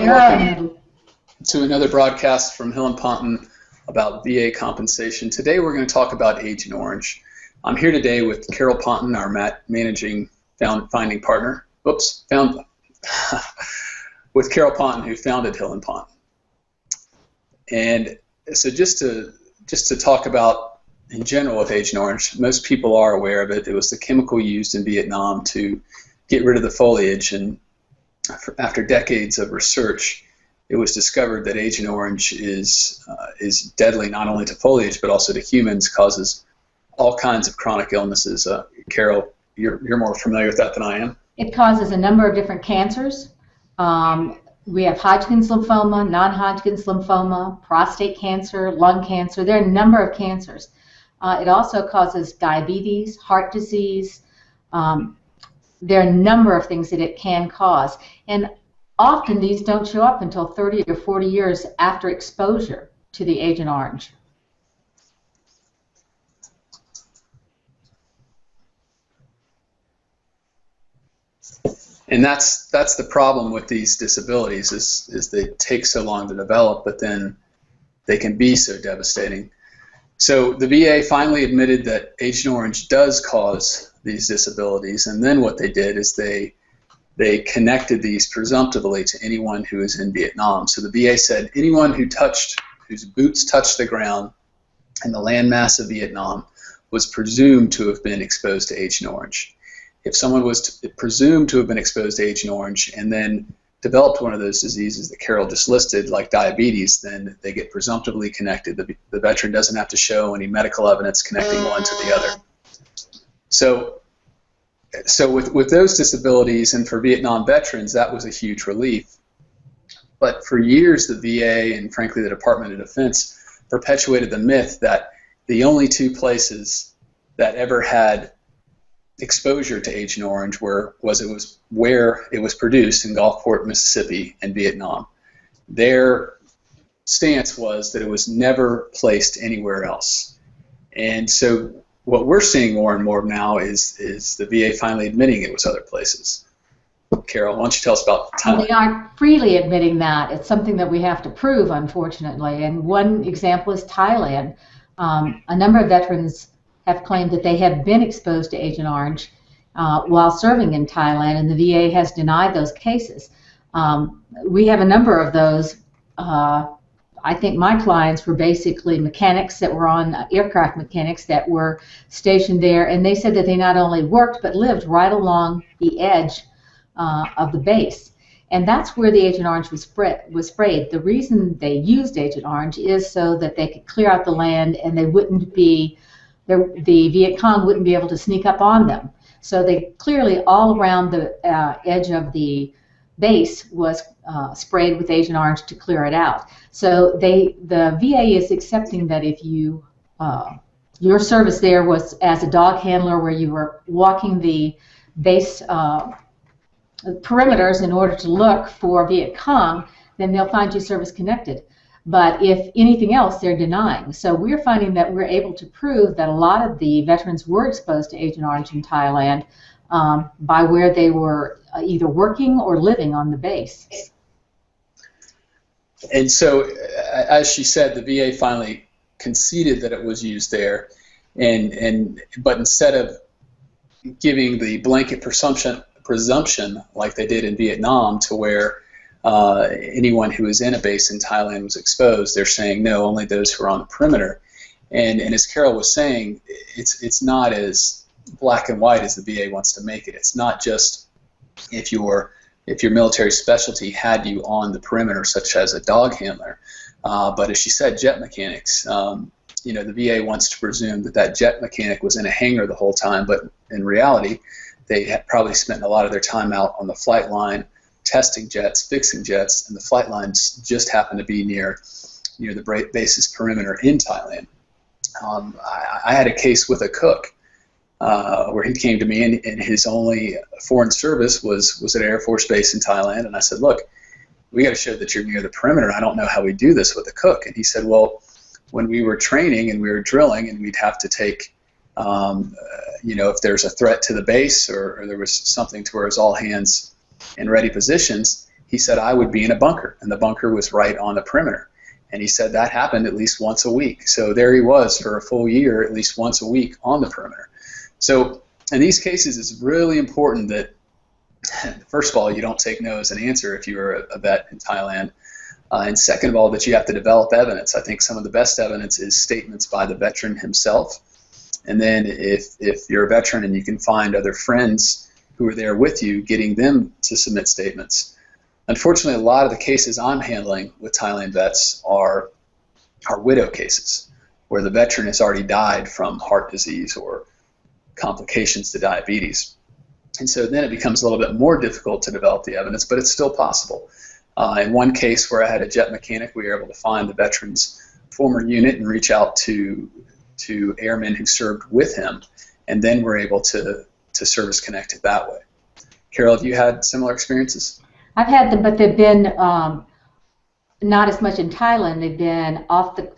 welcome to another broadcast from Hill and Ponton about VA compensation. Today we're going to talk about Agent Orange. I'm here today with Carol Ponton, our managing finding partner. With Carol Ponton, who founded Hill and Ponton. And so just to talk about in general with Agent Orange, most people are aware of it. It was the chemical used in Vietnam to get rid of the foliage, and after decades of research, it was discovered that Agent Orange is deadly not only to foliage but also to humans, causes all kinds of chronic illnesses. Carol, you're more familiar with that than I am. It causes a number of different cancers. We have Hodgkin's lymphoma, non-Hodgkin's lymphoma, prostate cancer, lung cancer. There are a number of cancers. It also causes diabetes, heart disease. There are a number of things that it can cause. And often these don't show up until 30 or 40 years after exposure to the Agent Orange. And that's the problem with these disabilities is they take so long to develop, but then they can be so devastating. So the VA finally admitted that Agent Orange does cause these disabilities, and then what they did is they connected these presumptively to anyone who is in Vietnam. So the VA said anyone whose boots touched the ground in the landmass of Vietnam was presumed to have been exposed to Agent Orange. If someone was presumed to have been exposed to Agent Orange and then developed one of those diseases that Carol just listed, like diabetes, then they get presumptively connected. The veteran doesn't have to show any medical evidence connecting one to the other. So with those disabilities, and for Vietnam veterans, that was a huge relief. But for years, the VA and frankly the Department of Defense perpetuated the myth that the only two places that ever had exposure to Agent Orange was where it was produced in Gulfport, Mississippi, and Vietnam. Their stance was that it was never placed anywhere else. And so what we're seeing more and more now is the VA finally admitting it was other places. Carol, why don't you tell us about Thailand? Well, they aren't freely admitting that. It's something that we have to prove, unfortunately. And one example is Thailand. A number of veterans have claimed that they have been exposed to Agent Orange while serving in Thailand, and the VA has denied those cases. We have a number of those. I think my clients were basically mechanics that were on aircraft mechanics that were stationed there, and they said that they not only worked but lived right along the edge of the base. And that's where the Agent Orange was sprayed. The reason they used Agent Orange is so that they could clear out the land and they wouldn't be the Viet Cong wouldn't be able to sneak up on them. So they clearly all around the edge of the base was sprayed with Agent Orange to clear it out. So the VA is accepting that if you your service there was as a dog handler, where you were walking the base perimeters in order to look for Viet Cong, then they'll find you service connected. But if anything else, they're denying. So we're finding that we're able to prove that a lot of the veterans were exposed to Agent Orange in Thailand by where they were either working or living on the base. And so, as she said, the VA finally conceded that it was used there, but instead of giving the blanket presumption like they did in Vietnam, to where anyone who was in a base in Thailand was exposed, they're saying no, only those who are on the perimeter. And as Carol was saying, it's not as black and white as the VA wants to make it. It's not just if your military specialty had you on the perimeter, such as a dog handler, but as she said, jet mechanics. The VA wants to presume that jet mechanic was in a hangar the whole time, but in reality, they had probably spent a lot of their time out on the flight line, testing jets, fixing jets, and the flight lines just happened to be near the base's perimeter in Thailand. I had a case with a cook where he came to me, and his only foreign service was at Air Force Base in Thailand, and I said, look, we got to show that you're near the perimeter. I don't know how we do this with a cook. And he said, well, when we were training and we were drilling, and we'd have to take if there's a threat to the base or there was something to where it's all hands in ready positions, he said, I would be in a bunker, and the bunker was right on the perimeter. And he said that happened at least once a week. So there he was for a full year, at least once a week on the perimeter. So in these cases, it's really important that, first of all, you don't take no as an answer if you're a vet in Thailand. And second of all, that you have to develop evidence. I think some of the best evidence is statements by the veteran himself. And then if you're a veteran and you can find other friends who are there with you, getting them to submit statements. Unfortunately, a lot of the cases I'm handling with Thailand vets are widow cases, where the veteran has already died from heart disease or complications to diabetes. And so then it becomes a little bit more difficult to develop the evidence, but it's still possible. In one case where I had a jet mechanic, we were able to find the veteran's former unit and reach out to airmen who served with him, and then we're able to service connect it that way. Carol, have you had similar experiences? I've had them, but they've been not as much in Thailand. They've been off the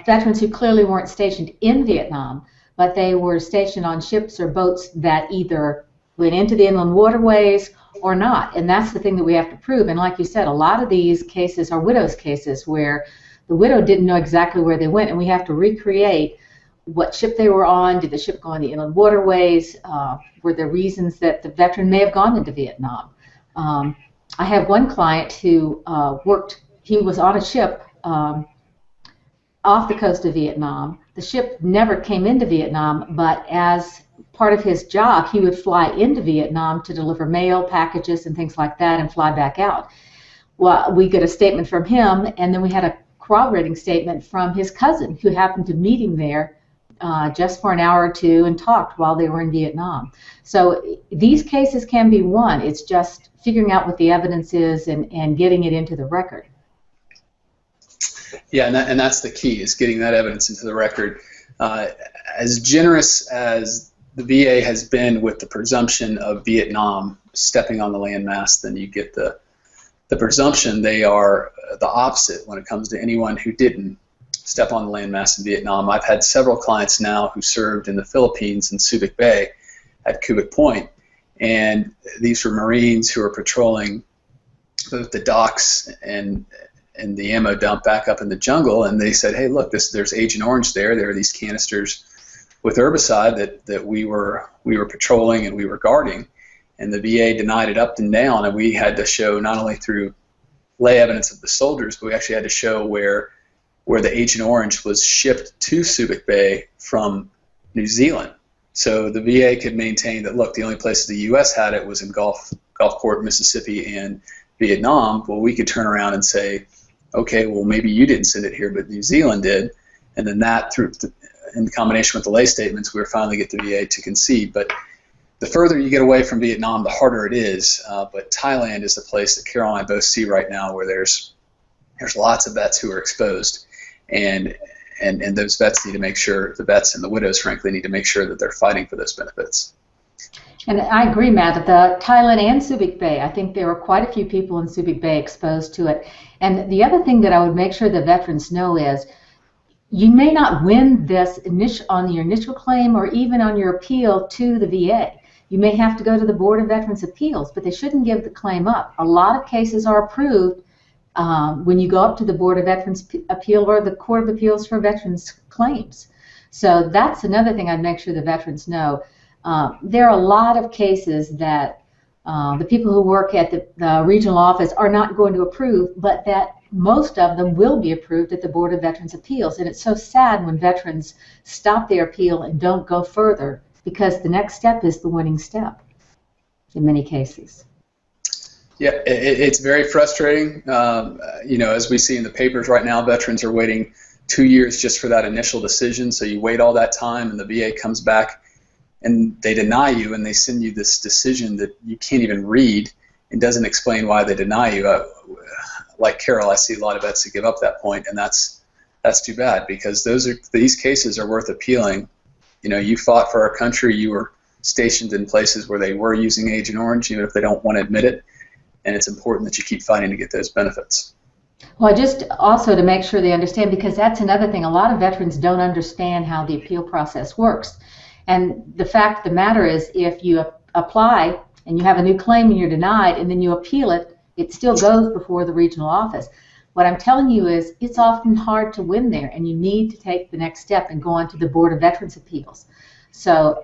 veterans who clearly weren't stationed in Vietnam, but they were stationed on ships or boats that either went into the inland waterways or not. And that's the thing that we have to prove. And like you said, a lot of these cases are widows' cases where the widow didn't know exactly where they went, and we have to recreate what ship they were on. Did the ship go on the inland waterways? Were there reasons that the veteran may have gone into Vietnam? I have one client who he was on a ship off the coast of Vietnam. The ship never came into Vietnam, but as part of his job, he would fly into Vietnam to deliver mail, packages, and things like that, and fly back out. Well, we get a statement from him, and then we had a corroborating statement from his cousin, who happened to meet him there just for an hour or two and talked while they were in Vietnam. So these cases can be won. It's just figuring out what the evidence is and getting it into the record. Yeah, and that's the key, is getting that evidence into the record. As generous as the VA has been with the presumption of Vietnam stepping on the landmass, then you get the presumption they are the opposite when it comes to anyone who didn't step on the landmass in Vietnam. I've had several clients now who served in the Philippines in Subic Bay at Cubic Point, and these were Marines who were patrolling both the docks and the ammo dump back up in the jungle, and they said, hey, look, there's Agent Orange there. There are these canisters with herbicide that we were patrolling and we were guarding, and the VA denied it up and down, and we had to show not only through lay evidence of the soldiers, but we actually had to show where the Agent Orange was shipped to Subic Bay from New Zealand. So the VA could maintain that, look, the only place the U.S. had it was in Gulfport, Mississippi, and Vietnam. Well, we could turn around and say, okay, well, maybe you didn't send it here, but New Zealand did. And then that, in combination with the lay statements, we were finally get the VA to concede. But the further you get away from Vietnam, the harder it is. But Thailand is the place that Carol and I both see right now where there's lots of vets who are exposed. And those vets need to make sure, the vets and the widows, frankly, need to make sure that they're fighting for those benefits. And I agree, Matt, that the Thailand and Subic Bay, I think there were quite a few people in Subic Bay exposed to it. And the other thing that I would make sure the veterans know is you may not win this on your initial claim or even on your appeal to the VA. You may have to go to the Board of Veterans Appeals, but they shouldn't give the claim up. A lot of cases are approved when you go up to the Board of Veterans Appeal or the Court of Appeals for Veterans Claims. So that's another thing I'd make sure the veterans know. There are a lot of cases that the people who work at the regional office are not going to approve, but that most of them will be approved at the Board of Veterans Appeals. And it's so sad when veterans stop their appeal and don't go further, because the next step is the winning step in many cases. Yeah, it's very frustrating. As we see in the papers right now, veterans are waiting 2 years just for that initial decision. So you wait all that time, and the VA comes back and they deny you, and they send you this decision that you can't even read and doesn't explain why they deny you. Like Carol, I see a lot of vets that give up that point, and that's too bad, because these cases are worth appealing. You fought for our country. You were stationed in places where they were using Agent Orange, even if they don't want to admit it. And it's important that you keep fighting to get those benefits. Well, just also to make sure they understand, because that's another thing. A lot of veterans don't understand how the appeal process works. And the fact of the matter is, if you apply and you have a new claim and you're denied, and then you appeal it, It still goes before the regional office. What I'm telling you is it's often hard to win there, and you need to take the next step and go on to the Board of Veterans Appeals. So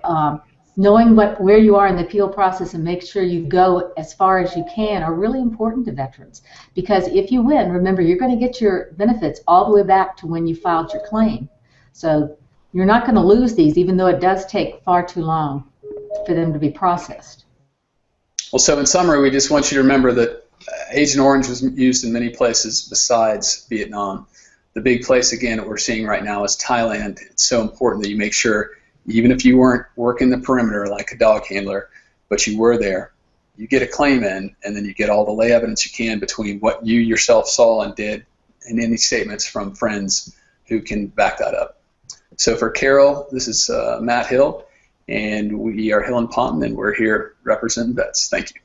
knowing where you are in the appeal process and make sure you go as far as you can are really important to veterans. Because if you win, remember, you're going to get your benefits all the way back to when you filed your claim. So you're not going to lose these, even though it does take far too long for them to be processed. Well, so in summary, we just want you to remember that Agent Orange was used in many places besides Vietnam. The big place, again, that we're seeing right now is Thailand. It's so important that you make sure, even if you weren't working the perimeter like a dog handler, but you were there, you get a claim in, and then you get all the lay evidence you can between what you yourself saw and did and any statements from friends who can back that up. So for Carol, this is Matt Hill, and we are Hill and Ponton, and we're here representing vets. Thank you.